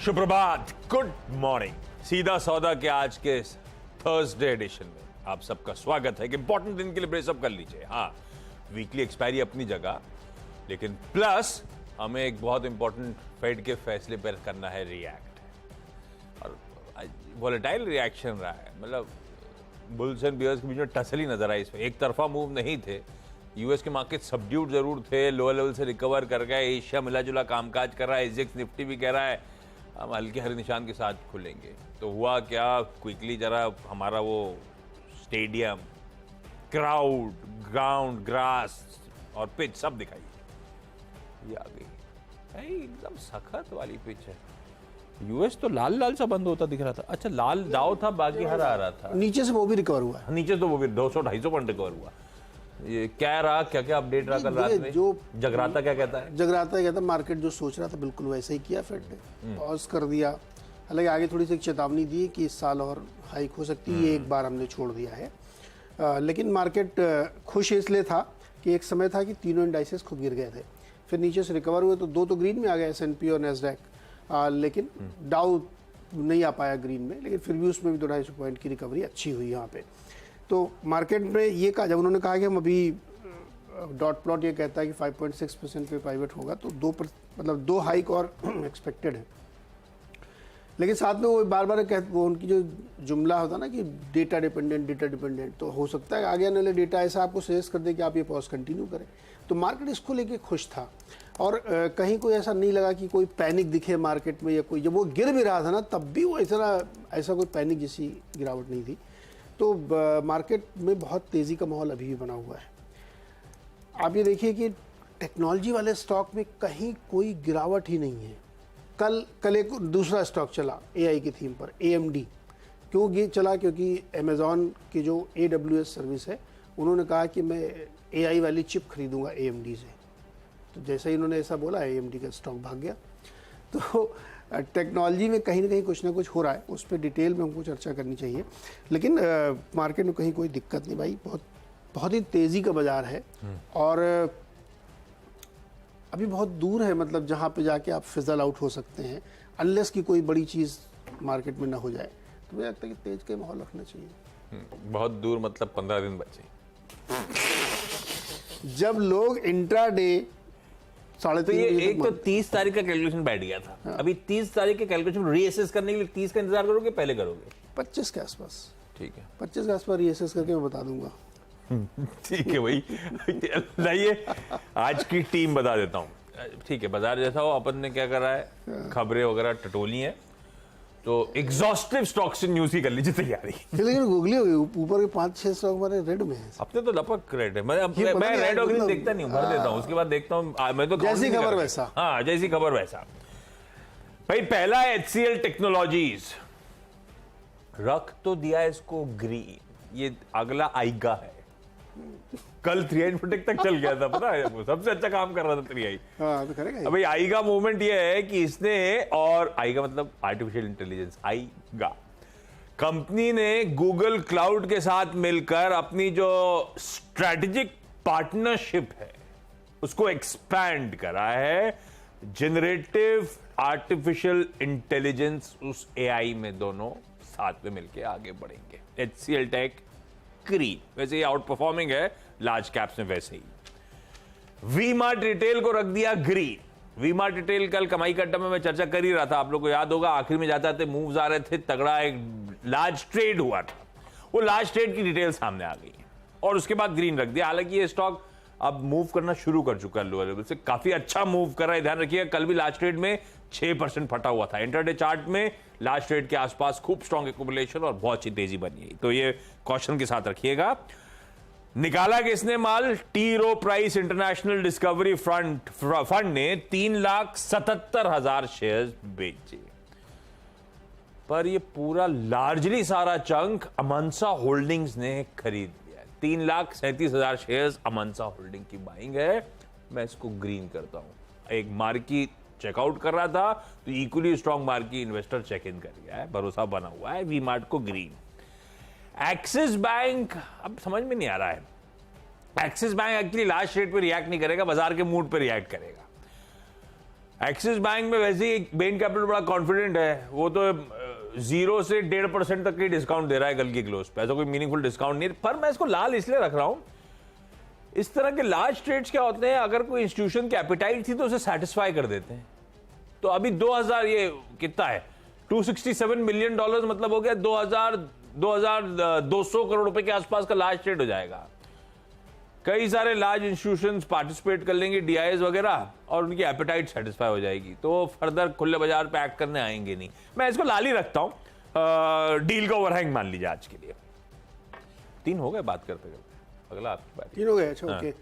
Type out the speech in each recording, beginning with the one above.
सुप्रभात, good morning. सीधा सौदा के आज के थर्सडे एडिशन में आप सबका स्वागत है कि इंपॉर्टेंट दिन के लिए ब्रेसअप कर लीजिए। हाँ, वीकली एक्सपायरी अपनी जगह, लेकिन प्लस हमें एक बहुत इंपॉर्टेंट फेड के फैसले पर करना है रिएक्ट। और वॉलेटाइल रिएक्शन रहा है, मतलब बुल्स एंड बियर्स के बीच में टसली नजर आई। इसमें एक तरफा मूव नहीं थे। यूएस के मार्केट सबड्यूड जरूर थे, लोअर लेवल से रिकवर कर गए। एशिया मिला जुला कामकाज कर रहा है। एजेक्स निफ्टी भी कह रहा है हम हल्के हरे निशान के साथ खुलेंगे। तो हुआ क्या, क्विकली जरा हमारा वो स्टेडियम, क्राउड, ग्राउंड, ग्रास और पिच सब दिखाई, ये आ गई एकदम सख्त वाली पिच है। यूएस तो लाल लाल सा बंद होता दिख रहा था। अच्छा, लाल दाव था, बाकी हरा आ रहा था। नीचे से वो भी रिकवर हुआ है। नीचे तो वो भी 200-250 पॉइंट रिकवर हुआ। ये क्या रहा, क्या क्या अपडेट रहा कल रात में? जो जगराता क्या कहता है? जगराता कहता है मार्केट जो सोच रहा था बिल्कुल वैसे ही किया, फेड ने पॉज कर दिया। हालांकि आगे थोड़ी सी चेतावनी दी कि इस साल और हाइक हो सकती है, ये एक बार हमने छोड़ दिया है। लेकिन मार्केट खुश इसलिए था कि एक समय था कि तीनों इंडाइसेस खुद गिर गए थे, फिर नीचे से रिकवर हुए तो दो तो ग्रीन में आ गए, S&P और नैस्डैक, लेकिन डाउ नहीं आ पाया ग्रीन में। लेकिन फिर भी उसमें भी 250 पॉइंट की रिकवरी अच्छी हुई यहाँ पे। तो मार्केट में ये कहा, जब उन्होंने कहा कि हम अभी डॉट प्लॉट ये कहता है कि 5.6% पे पाइवट होगा, तो दो हाइक और एक्सपेक्टेड है। लेकिन साथ में वो बार बार वो उनकी जो जुमला होता ना कि डेटा डिपेंडेंट, तो हो सकता है आगे आने वाले डेटा ऐसा आपको सजेस्ट कर दे कि आप ये पॉज कंटिन्यू करें। तो मार्केट इसको लेके खुश था और कहीं कोई ऐसा नहीं लगा कि कोई पैनिक दिखे मार्केट में, या कोई, जब वो गिर भी रहा था ना तब भी वो ऐसा कोई पैनिक जैसी गिरावट नहीं थी। तो मार्केट में बहुत तेज़ी का माहौल अभी भी बना हुआ है। आप ये देखिए कि टेक्नोलॉजी वाले स्टॉक में कहीं कोई गिरावट ही नहीं है। कल एक दूसरा स्टॉक चला AI की थीम पर, AMD। क्यों ये चला? क्योंकि अमेज़ॉन की जो AWS सर्विस है, उन्होंने कहा कि मैं AI वाली चिप खरीदूंगा AMD से। तो जैसे ही उन्होंने ऐसा बोला, AMD का स्टॉक भाग गया। तो टेक्नोलॉजी में कहीं ना कुछ हो रहा है, उस पर डिटेल में हमको चर्चा करनी चाहिए। लेकिन मार्केट में कहीं कोई दिक्कत नहीं भाई, बहुत ही तेज़ी का बाजार है और अभी बहुत दूर है, मतलब जहाँ पे जाके आप फिजल आउट हो सकते हैं, अनलेस की कोई बड़ी चीज़ मार्केट में ना हो जाए। तो मुझे लगता है कि तेज का माहौल रखना चाहिए। बहुत दूर मतलब 15 दिन बचे। जब लोग इंट्राडे तो ये एक तो 30 तारीख का कैलकुलेशन बैठ गया था। हाँ। अभी 30 तारीख के कैलकुलेशन रीअसेस करने के लिए 30 का इंतजार करोगे, पहले करोगे? 25 के आसपास। ठीक है, 25 के आसपास रीअसेस करके मैं बता दूंगा। ठीक है भाई। लाइए आज की टीम बता देता हूँ। ठीक है, बाजार जैसा हो, अपन ने क्या करा है, खबरें वगैरह टटोली हैं, तो एग्जॉस्टिव स्टॉक्स से न्यूज ही कर लीजिए तैयारी। लेकिन गूगली हो गई, ऊपर के 5-6 स्टॉक हमारे रेड में है। अपने तो लपक रेड है। मैं रेड और ग्रीन देखता नहीं हूँ, भर देता हूँ, उसके बाद देखता हूँ। मैं तो जैसी खबर वैसा। हाँ, जैसी खबर वैसा। भाई पहला HCL टेक्नोलॉजीज, रख तो दिया इसको ग्रीन। ये अगला आईगा है। कल 3i इंफोटेक तक चल गया था, पता है, वो सबसे अच्छा काम कर रहा था 3i। हाँ, तो करेगा। अभी आईगा मूवमेंट ये है कि इसने, और आईगा मतलब आर्टिफिशियल इंटेलिजेंस, आईगा कंपनी ने गूगल क्लाउड के साथ मिलकर अपनी जो स्ट्रेटेजिक पार्टनरशिप है उसको एक्सपैंड करा है। जनरेटिव आर्टिफिशियल इंटेलिजेंस, उस AI में दोनों साथ में मिलकर आगे बढ़ेंगे। HCL टेक ग्रीन, वैसे ही आउट परफॉर्मिंग है लार्ज कैप्स में, वैसे ही वी-मार्ट रिटेल को रख दिया ग्रीन। वी-मार्ट रिटेल कल कमाई का अड्डा में मैं चर्चा कर ही रहा था, आप लोग को याद होगा। आखिर में जाते थे मूव्स आ रहे थे, तगड़ा एक लार्ज ट्रेड हुआ था, वो लार्ज ट्रेड की डिटेल सामने आ गई है और उसके बाद ग्रीन रख दिया। हालांकि ये स्टॉक अब मूव करना शुरू कर चुका है लोअर लेवल से, काफी अच्छा मूव कर रहा है। ध्यान रखिएगा, कल भी लार्ज ट्रेड में 6% फटा हुआ था। इंटरडे चार्ट में लार्ज ट्रेड के आसपास खूब स्ट्रॉन्ग एक्यूमुलेशन और बहुत अच्छी तेजी बनी है, तो ये कॉशन के साथ रखिएगा। निकाला किसने माल? टी रो प्राइस इंटरनेशनल डिस्कवरी फंड ने 3,77,000 शेयर्स बेचे, पर ये पूरा लार्जली सारा चंक अमनसा होल्डिंग्स ने खरीद लिया। 3,37,000 शेयर्स अमनसा होल्डिंग की बाइंग है। मैं इसको ग्रीन करता हूं। एक मार्की चेकआउट कर रहा था, तो equally strong marquee investor check in कर गया है, भरोसा बना हुआ है। वी-मार्ट को ग्रीन। एक्सिस बैंक अब समझ में नहीं आ रहा है। Axis bank actually last rate पे रिएक्ट नहीं करेगा, बाजार के मूड पे रिएक्ट करेगा। एक्सिस बैंक में वैसे ही बेन कैपिटल बड़ा कॉन्फिडेंट है, वो तो 0 से 1.5% तक की डिस्काउंट दे रहा है कल की क्लोज पे, ऐसा कोई मीनिंगफुल डिस्काउंट नहीं है। पर मैं इसको लाल इसलिए रख रहा हूं, इस तरह के लार्ज ट्रेड्स क्या होते हैं, अगर कोई इंस्टीट्यूशन की एपिटाइट थी तो उसे सेटिस्फाई कर देते हैं। तो अभी 2000 ये कितना है, $267 मिलियन, मतलब हो गया 2200 करोड़ रुपए के आसपास का लार्ज ट्रेड हो जाएगा। कई सारे लार्ज इंस्टीट्यूशंस पार्टिसिपेट कर लेंगे, डीआईएस वगैरह, और उनकी एपेटाइट सेटिस्फाई हो जाएगी, तो फर्दर खुले बाजार पे एक्ट करने आएंगे नहीं। मैं इसको लाल ही रखता हूं, डील का ओवरहैंग मान लीजिए आज के लिए। 3 हो गए बात करते करते, अगला आपकी बात। 3 हो गए, अच्छा ओके।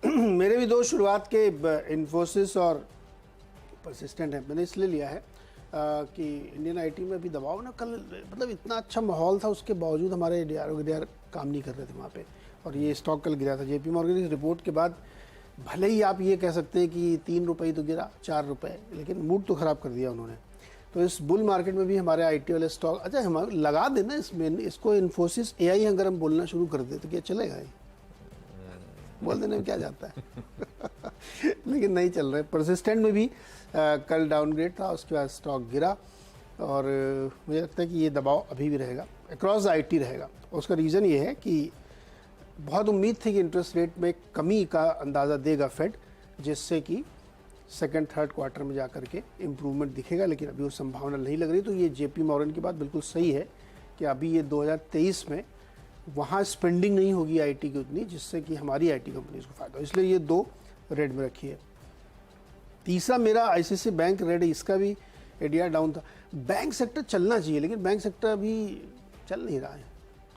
मेरे भी 2 शुरुआत के इन्फोसिस और परसिस्टेंट है। मैंने इसलिए लिया है कि इंडियन आईटी में भी दबाव ना, कल मतलब इतना अच्छा माहौल था, उसके बावजूद हमारे डीआर काम नहीं कर रहे थे वहाँ पे, और ये स्टॉक कल गिरा था। जेपी मॉर्गन की रिपोर्ट के बाद भले ही आप ये कह सकते हैं कि 3 रुपये तो गिरा, 4 रुपये, लेकिन मूड तो ख़राब कर दिया उन्होंने। तो इस बुल मार्केट में भी हमारे आईटी वाले स्टॉक, अच्छा हम लगा देना इसमें, इसको इन्फोसिस एआई अगर हम बोलना शुरू कर दे तो क्या चलेगा? ये बोल देने में क्या जाता है। लेकिन नहीं चल रहा है। परसिस्टेंट में भी कल डाउनग्रेड था, उसके बाद स्टॉक गिरा, और मुझे लगता है कि ये दबाव अभी भी रहेगा, अक्रॉस आईटी रहेगा। उसका रीज़न ये है कि बहुत उम्मीद थी कि इंटरेस्ट रेट में कमी का अंदाज़ा देगा फेड, जिससे कि सेकंड थर्ड क्वार्टर में जाकर के इम्प्रूवमेंट दिखेगा, लेकिन अभी वो संभावना नहीं लग रही। तो ये जेपी मॉर्गन की बात बिल्कुल सही है कि अभी ये 2023 में वहाँ स्पेंडिंग नहीं होगी आईटी की उतनी, जिससे कि हमारी आईटी कंपनीज को फायदा हो, इसलिए ये 2 रेड में रखी है। तीसरा मेरा आईसीआईसी बैंक रेड है, इसका भी एडीआर डाउन था। बैंक सेक्टर चलना चाहिए, लेकिन बैंक सेक्टर अभी चल नहीं रहा है,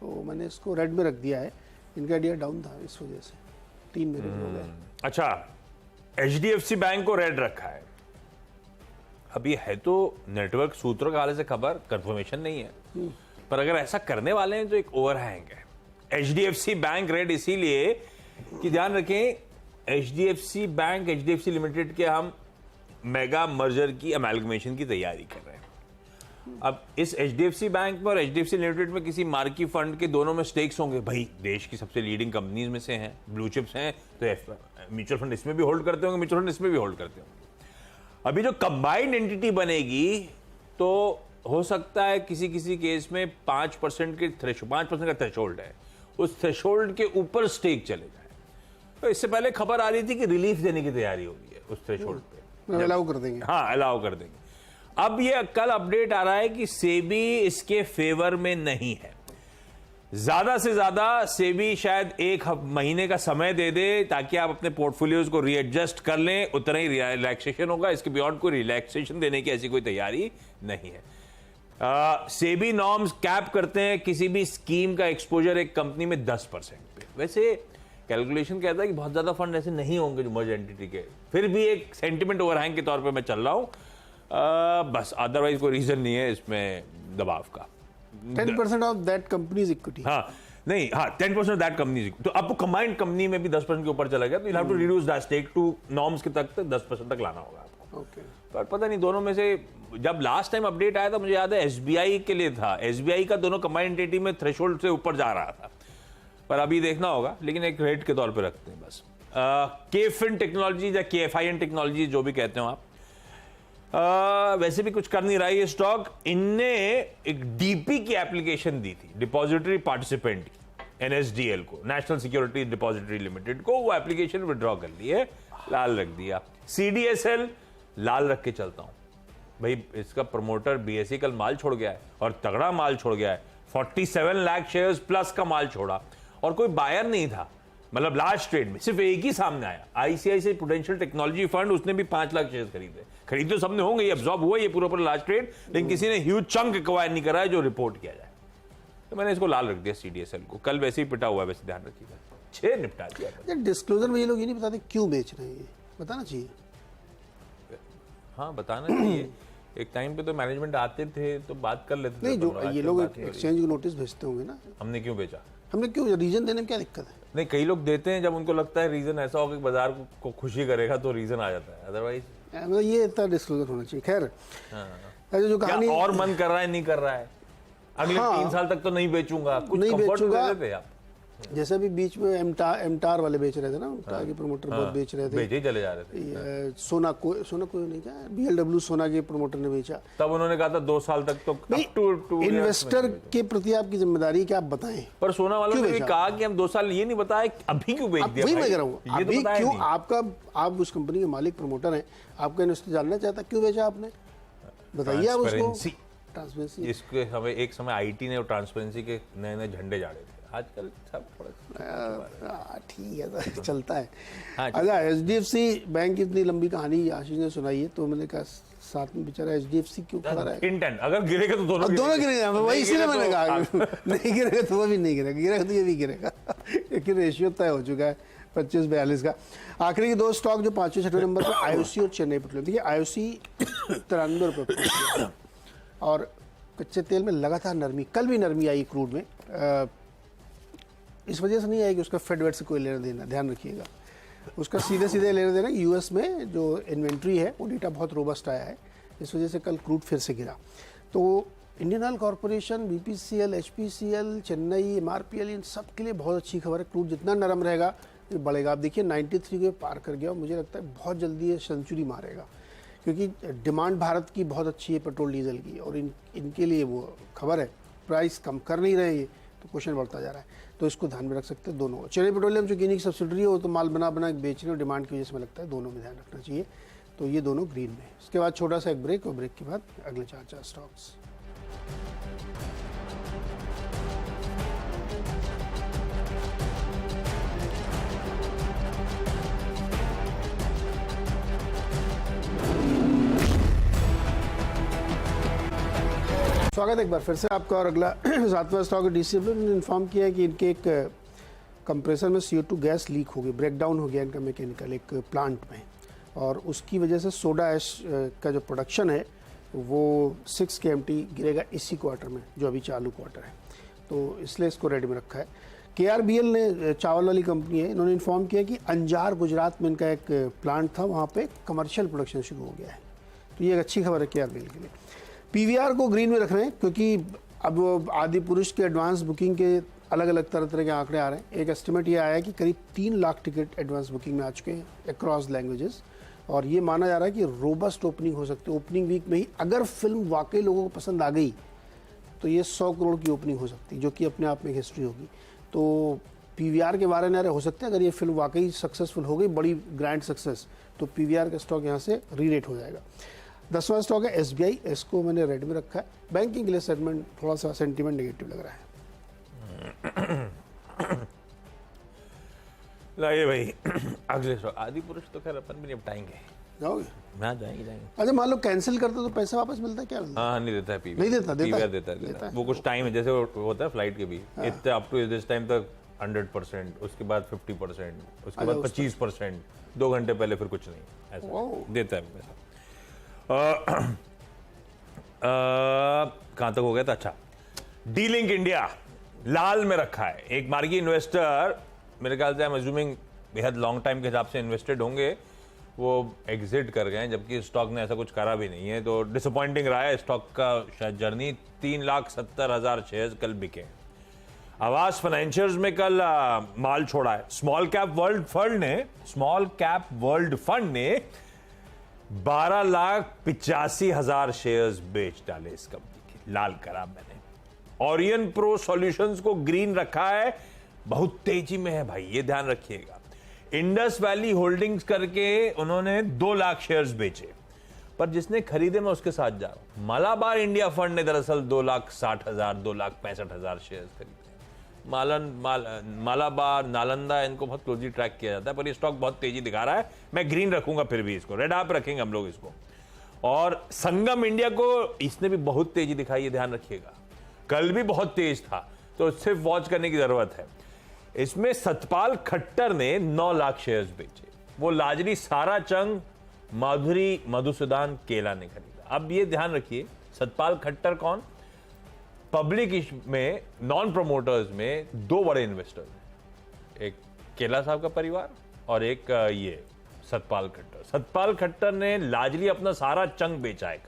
तो मैंने इसको रेड में रख दिया है। इनका एडीआर डाउन था, इस वजह से 3 मेरे हो गए। अच्छा, एचडीएफसी बैंक को रेड रखा है। अब ये है तो नेटवर्क सूत्रों के हवाले से खबर, कंफर्मेशन नहीं है, पर अगर ऐसा करने वाले हैं तो एक ओवरहैंग है। एचडीएफसी बैंक रेड इसीलिए कि ध्यान रखें, एचडीएफसी बैंक, एचडीएफसी लिमिटेड के हम मेगा मर्जर की अमेलगमेशन की तैयारी कर रहे हैं। अब इस एचडीएफसी बैंक में और एचडीएफसी लिमिटेड में किसी मार्की फंड के दोनों में स्टेक्स होंगे। भाई देश की सबसे लीडिंग कंपनीज में से हैं, ब्लू चिप्स हैं, तो म्यूचुअल फंड इसमें भी होल्ड करते होंगे, म्यूचुअल फंड इसमें भी होल्ड करते होंगे। अभी जो कंबाइंड एंटिटी बनेगी, तो हो सकता है किसी किसी केस में 5% का थ्रेशोल्ड है, उस थ्रेशोल्ड के ऊपर स्टेक चले जाए। तो इससे पहले खबर आ रही थी कि रिलीफ देने की तैयारी हो गई है उस थ्रेशोल्ड पे, अलाउ कर देंगे। हाँ, अलाउ कर देंगे। अब ये कल अपडेट आ रहा है कि सेबी इसके फेवर में नहीं है। ज्यादा से ज्यादा सेबी शायद 1 महीने का समय दे दे ताकि आप अपने पोर्टफोलियोज को रीएडजस्ट कर लें, उतना ही रिलैक्सेशन होगा। इसके बियॉन्ड कोई रिलैक्सेशन देने की ऐसी कोई तैयारी नहीं है। सेबी नॉर्म्स कैप करते हैं किसी भी स्कीम का एक्सपोजर एक कंपनी में 10% पे। वैसे कैलकुलेशन कहता है कि बहुत ज्यादा फंड ऐसे नहीं होंगे जो मर्ज एंटिटी के, फिर भी एक सेंटिमेंट ओवरहैंग के तौर पे मैं चल रहा हूं, बस। अदरवाइज कोई रीजन नहीं है इसमें दबाव का। 10% ऑफ दैट कंपनीज इक्विटी। हाँ नहीं, हाँ 10% ऑफ दैट कंपनीज। तो अब कंबाइंड कंपनी में भी 10% के ऊपर चला गया, तो you have to reduce that stake to norms के तक 10% तक लाना होगा आपको। ओके, पर पता नहीं दोनों में से, जब लास्ट टाइम अपडेट आया था मुझे याद है एसबीआई के लिए था, एसबीआई का दोनों कंबाइंड एंटिटी में थ्रेशोल्ड से ऊपर जा रहा था, पर अभी देखना होगा। लेकिन एक रेट के तौर पे रखते हैं बस। केफिन टेक्नोलॉजी या केएफआईएन टेक्नोलॉजी जो भी कहते हो आप, वैसे भी कुछ कर नहीं रहा है ये स्टॉक। इनने एक डीपी की एप्लीकेशन दी थी, डिपॉजिटरी पार्टिसिपेंट की, एनएसडीएल को, नेशनल सिक्योरिटी डिपॉजिटरी लिमिटेड को। वो एप्लीकेशन विड्रॉ कर ली है, लाल रख दिया। सीडीएसएल लाल रख के चलता हूं भाई, इसका प्रमोटर बीएसई कल माल छोड़ गया है, और तगड़ा माल छोड़ गया है। 47 लाख शेयर्स प्लस का माल छोड़ा, और कोई बायर नहीं था। मतलब लास्ट ट्रेड में सिर्फ एक ही सामने आया, आईसीआईसीआई प्रूडेंशियल टेक्नोलॉजी फंड, उसने भी 5 लाख शेयर खरीदे तो सबने होंगे, ये अब्सॉर्ब हुआ ये पूरा लास्ट ट्रेड, लेकिन किसी ने ह्यूज चंक एक्वायर नहीं करा है जो रिपोर्ट किया जाए। तो मैंने इसको लाल रख दिया सीडीएसएल को। कल वैसे ही पिटा हुआ है, वैसे ध्यान रखिएगा। 6 निपटा दिया। डिस्क्लोजर में ये लोग ये नहीं बताते क्यों बेच रहे हैं, ये बताना चाहिए। हाँ बताना चाहिए। एक टाइम पे तो मैनेजमेंट आते थे तो बात कर लेते थे। नहीं, जो ये लोग एक्सचेंज को नोटिस भेजते होंगे ना, हमने क्यों बेचा, हमने क्यों, रीजन देने में क्या दिक्कत है? नहीं, कई लोग देते हैं जब उनको लगता है रीजन ऐसा होगा कि बाजार को खुशी करेगा तो रीजन आ जाता है, अदरवाइज मतलब ये इतना डिस्क्लोजर होना चाहिए। खैर, जो क्या कहानी और मन कर रहा है नहीं कर रहा है, अगले 3 साल तक तो नहीं बेचूंगा, कुछ नहीं कंफर्ट बेचूंगा। दे देते आप। जैसे भी बीच में एमटार वाले बेच रहे थे ना, उनका के प्रमोटर बहुत बेच रहे थे, बेचे ही चले जा रहे थे। ये सोना कोई नहीं, क्या BLW सोना के प्रमोटर ने बेचा। तब उन्होंने कहा था 2 साल तक तो इन्वेस्टर के प्रति आपकी जिम्मेदारी क्या, आप बताएं। पर सोना वालों ने भी कहा कि हम 2 साल, ये नहीं बताया अभी क्यों बेच दिया। वही मैं कह रहा हूँ, ये तो अभी बताया क्यों नहीं। आप उस कंपनी के मालिक प्रमोटर हैं, आपका इन्वेस्टर जानना चाहता क्यों बेचा आपने, बताइए आप उसको। ट्रांसपेरेंसी, इसके हमें एक समय आईटी ने और ट्रांसपेरेंसी के नए नए झंडे झाड़े थे, आजकल सब थोड़ा ठीक है, तो चलता है। हाँ, अच्छा, HDFC बैंक की इतनी लंबी कहानी आशीष ने सुनाई है, तो मैंने कहा साथ में बेचारा HDFC क्यों खड़ा रहा है। इंटेंट अगर गिरेगा तो दोनों गिरेगा, वही इसीलिए मैंने कहा तो नहीं गिरेगा तो वो भी नहीं गिरेगा, गिरेगा तो ये भी गिरेगा। एक रेशियो तय हो चुका है 25-42 का। आखिरी 2 स्टॉक जो 5वें-6वें नंबर पर, IOC और चेन्नई पेट्रोलियम। देखिए IOC 93 रुपये और कच्चे तेल में लगातार नरमी, कल भी नरमी आई क्रूड में। इस वजह से नहीं आई कि उसका फेड वेट से कोई लेना देना, ध्यान रखिएगा, उसका सीधे लेना देना। यूएस में जो इन्वेंट्री है वो डेटा बहुत रोबस्ट आया है, इस वजह से कल क्रूड फिर से गिरा। तो Indian oil corporation, BPCL, HPCL, Chennai, MRPL, इन सब के लिए बहुत अच्छी खबर है। क्रूड जितना नरम रहेगा ये बढ़ेगा। आप देखिए 93 को पार कर गया और मुझे लगता है बहुत जल्दी ये सेंचुरी मारेगा, क्योंकि डिमांड भारत की बहुत अच्छी है पेट्रोल डीजल की, और इनके लिए वो खबर है, प्राइस कम कर नहीं रहे, तो क्वेश्चन बढ़ता जा रहा है। तो इसको ध्यान में रख सकते हैं दोनों। चेन्नई पेट्रोलियम जो गिनी की सब्सिडरी है, वो तो माल बना बेच रहे हो, डिमांड की वजह से, लगता है दोनों में ध्यान रखना चाहिए। तो ये दोनों ग्रीन में। इसके बाद छोटा सा एक ब्रेक, और ब्रेक के बाद अगले 4 स्टॉक्स। स्वागत है एक बार फिर से आपका। और अगला 7वां स्टॉक DCL ने इन्फॉर्म किया है कि इनके एक कंप्रेसर में CO2 गैस लीक हो गई, ब्रेकडाउन हो गया इनका मैकेनिकल एक प्लांट में, और उसकी वजह से सोडा ऐश का जो प्रोडक्शन है वो 6 KMT गिरेगा इसी क्वार्टर में, जो अभी चालू क्वार्टर है, तो इसलिए इसको रेडी में रखा है। KRBL ने, चावल वाली कंपनी है, इन्होंने इन्फॉर्म किया कि अंजार गुजरात में इनका एक प्लांट था, वहाँ पे कमर्शियल प्रोडक्शन शुरू हो गया है, तो ये एक अच्छी खबर है KRBL के लिए। PVR को ग्रीन में रख रहे हैं, क्योंकि अब वो आदि पुरुष के एडवांस बुकिंग के अलग अलग तरह के आंकड़े आ रहे हैं। एक एस्टिमेट ये आया है कि करीब 3 लाख टिकट एडवांस बुकिंग में आ चुके हैं अक्रॉस लैंग्वेजेस, और ये माना जा रहा है कि रोबस्ट ओपनिंग हो सकती है। ओपनिंग वीक में ही अगर फिल्म वाकई लोगों को पसंद आ गई तो ये 100 करोड़ की ओपनिंग हो सकती है, जो कि अपने आप में हिस्ट्री होगी। तो PVR के बारे में हो सकता है, अगर ये फिल्म वाकई सक्सेसफुल हो गई, बड़ी ग्रैंड सक्सेस, तो PVR का स्टॉक यहाँ से री-रेट हो जाएगा। 10वां स्टॉक है SBI, इसको मैंने रेड में रखा है। बैंकिंग के लिए सेगमेंट थोड़ा सा सेंटीमेंट नेगेटिव लग रहा है। लाइए भाई अगले स्टॉक आदि पुरुष तो खैर अपन भी निपटाएंगे, जाओगे? ना जाएंगे। अच्छा, मान लो कैंसिल करते तो पैसा वापस मिलता है, क्या मिलता हाँ, नहीं देता है PVR, नहीं देता देता है। वो कुछ टाइम है, जैसे वो होता है फ्लाइट के भी, इतने अप टू दिस टाइम तक 100%, उसके बाद 50%, उसके बाद 25%, 2 घंटे पहले फिर कुछ नहीं, ऐसा देता है पैसा। कहां तक हो गया था? अच्छा, D-Link इंडिया लाल में रखा है। एक मार्गी इन्वेस्टर, मेरे ख्याल से अज्यूमिंग बेहद लॉन्ग टाइम के हिसाब से इन्वेस्टेड होंगे, वो एग्जिट कर गए, जबकि स्टॉक ने ऐसा कुछ करा भी नहीं है, तो डिसअपॉइंटिंग रहा है स्टॉक का शायद जर्नी। 3,70,000 शेयर्स कल बिके। आवास फाइनेंशियर्स में कल माल छोड़ा है। स्मॉल कैप वर्ल्ड फंड ने 12,85,000 शेयर्स बेच डाले इस कंपनी के, लाल करा मैंने। ओरियन प्रो सॉल्यूशंस को ग्रीन रखा है, बहुत तेजी में है भाई, ये ध्यान रखिएगा। इंडस वैली होल्डिंग्स करके उन्होंने 2 लाख शेयर्स बेचे, पर जिसने खरीदे मैं उसके साथ जा रहा हूं। मलाबार इंडिया फंड ने दरअसल 2,60,000 2,65,000 शेयर्स खरीदे। मालाबार, नालंदा, इनको बहुत क्लोजली ट्रैक किया जाता है, पर ये स्टॉक बहुत तेजी दिखा रहा है। मैं ग्रीन रखूंगा, फिर भी इसको रेड आप रखेंगे हम लोग इसको। और संगम इंडिया को इसने भी बहुत तेजी दिखाई है, ध्यान रखिएगा, कल भी बहुत तेज था, तो सिर्फ वॉच करने की जरूरत है। इसमें सतपाल खट्टर ने 9 लाख शेयर्स बेचे, वो लाजरी साराचंग, माधुरी मधुसूदन केला ने खरीदा। अब ये ध्यान रखिए, सतपाल खट्टर कौन? पब्लिक में नॉन प्रमोटर्स में 2 बड़े इन्वेस्टर्स हैं, एक केला साहब का परिवार और एक ये सतपाल खट्टर। सतपाल खट्टर ने लाजली अपना सारा चंक बेचा है,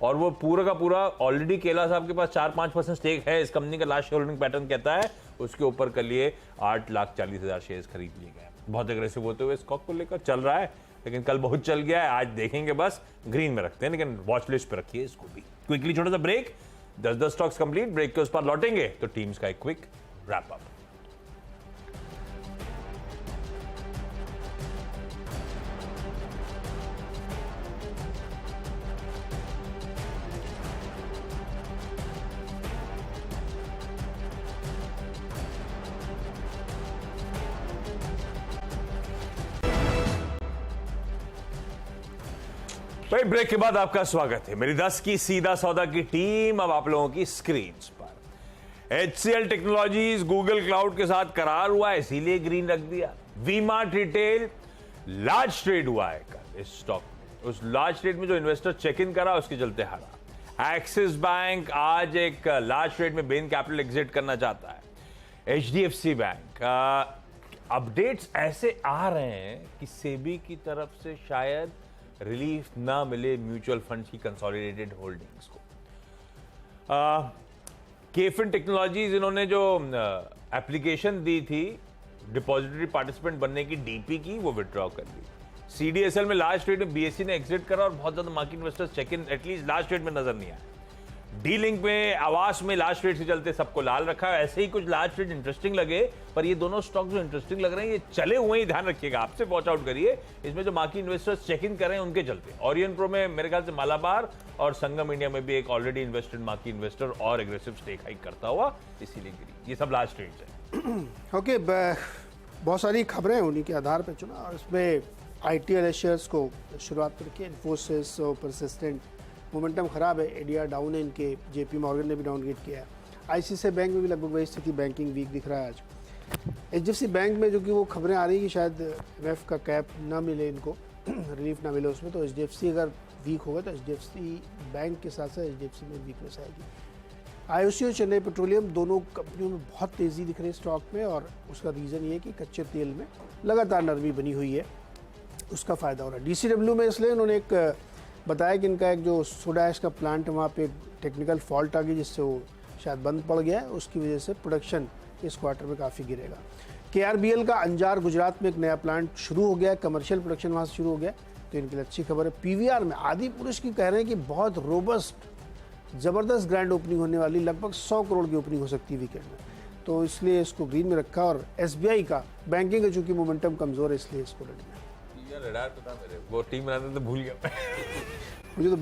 और वो पूरा का पूरा ऑलरेडी केला साहब के पास 4-5% स्टेक है इस कंपनी का, लास्ट होल्डिंग पैटर्न कहता है, उसके ऊपर कल ये 8,40,000 शेयर खरीद लिए गए। बहुत एग्रेसिव होते हुए स्टॉक को लेकर चल रहा है, लेकिन कल बहुत चल गया है। आज देखेंगे, बस ग्रीन में रखते हैं, लेकिन वॉच लिस्ट पे रखिए इसको भी। क्विकली छोटा सा ब्रेक, 10 स्टॉक्स कंप्लीट, ब्रेक के उस पर लौटेंगे तो टीम्स का एक क्विक रैप अप। भाई ब्रेक के बाद आपका स्वागत है। मेरी 10 की सीधा सौदा की टीम अब आप लोगों की स्क्रीन पर। HCL टेक्नोलॉजीज गूगल क्लाउड के साथ करार हुआ है, इसीलिए ग्रीन रख दिया। वी-मार्ट रिटेल लार्ज ट्रेड हुआ है कल इस स्टॉक में। उस लार्ज ट्रेड में जो इन्वेस्टर चेक इन करा उसके चलते हारा। एक्सिस बैंक आज एक लार्ज ट्रेड में बेन कैपिटल एग्जिट करना चाहता है। HDFC बैंक, अपडेट्स ऐसे आ रहे हैं कि सेबी की तरफ से शायद रिलीफ ना मिले म्यूचुअल फंड्स की कंसोलिडेटेड होल्डिंग्स को। केफिन टेक्नोलॉजीज, इन्होंने जो एप्लीकेशन दी थी डिपॉजिटरी पार्टिसिपेंट बनने की डीपी की, वो विड्रॉ कर ली। CDSL में लार्ज ट्रेड में BSE ने एग्जिट करा और बहुत ज्यादा market investors check in at least large trade में नजर नहीं आया। डी लिंक में, आवास में लार्ज ट्रेड से चलते सबको लाल रखा है। ऐसे ही कुछ लार्ज ट्रेड इंटरेस्टिंग लगे, पर ये दोनों स्टॉक जो इंटरेस्टिंग लग रहे हैं ये चले हुए ही, ध्यान रखिएगा, आपसे वॉच आउट करिए। इसमें जो मार्केट इन्वेस्टर्स चेक इन कर रहे हैं उनके चलते। ओरियन प्रो में मेरे ख्याल से मालाबार और संगम इंडिया में भी एक ऑलरेडी इन्वेस्टेड मार्केट इन्वेस्टर और एग्रेसिव स्टेक हाइक करता हुआ, इसीलिए गिरी। ये सब लार्ज ट्रेड्स है। ओके, बहुत सारी खबरें उन्हीं के आधार पर चुना और इसमें IT वाले शेयर्स को शुरुआत करके इन्फोसिस परसिस्टेंट मोमेंटम खराब है। एडिया डाउन है इनके, JP मॉर्गन ने भी डाउनग्रेड किया है। ICICI बैंक में भी लगभग वही स्थिति, बैंकिंग वीक दिख रहा है आज। HDFC बैंक में जो कि वो खबरें आ रही कि शायद MF का कैप ना मिले इनको, रिलीफ ना मिले उसमें, तो HDFC अगर वीक होगा तो HDFC बैंक के साथ साथ HDFC में वीकनेस आएगी। IOC और चेन्नई पेट्रोलियम दोनों कंपनियों में बहुत तेज़ी दिख रही है स्टॉक में, और उसका रीज़न ये है कि कच्चे तेल में लगातार नरमी बनी हुई है, उसका फ़ायदा हो रहा है। DCW में इसलिए उन्होंने एक बताया कि इनका एक जो सोडा ऐश का प्लांट है वहाँ पे एक टेक्निकल फॉल्ट आ गई जिससे वो शायद बंद पड़ गया है, उसकी वजह से प्रोडक्शन इस क्वार्टर में काफ़ी गिरेगा। KRBL का अंजार गुजरात में एक नया प्लांट शुरू हो गया है, कमर्शियल प्रोडक्शन वहाँ से शुरू हो गया, तो इनके लिए अच्छी खबर है। PVR में आदि पुरुष की कह रहे हैं कि बहुत रोबस्ट ज़बरदस्त ग्रैंड ओपनिंग होने वाली, लगभग 100 करोड़ की ओपनिंग हो सकती है वीकेंड में, तो इसलिए इसको ग्रीन में रखा। और SBI का बैंकिंग का चूँकि मोमेंटम कमज़ोर है इसलिए इसको रेड में। यार, वो टीम बनाते तो भूल गया मुझे तो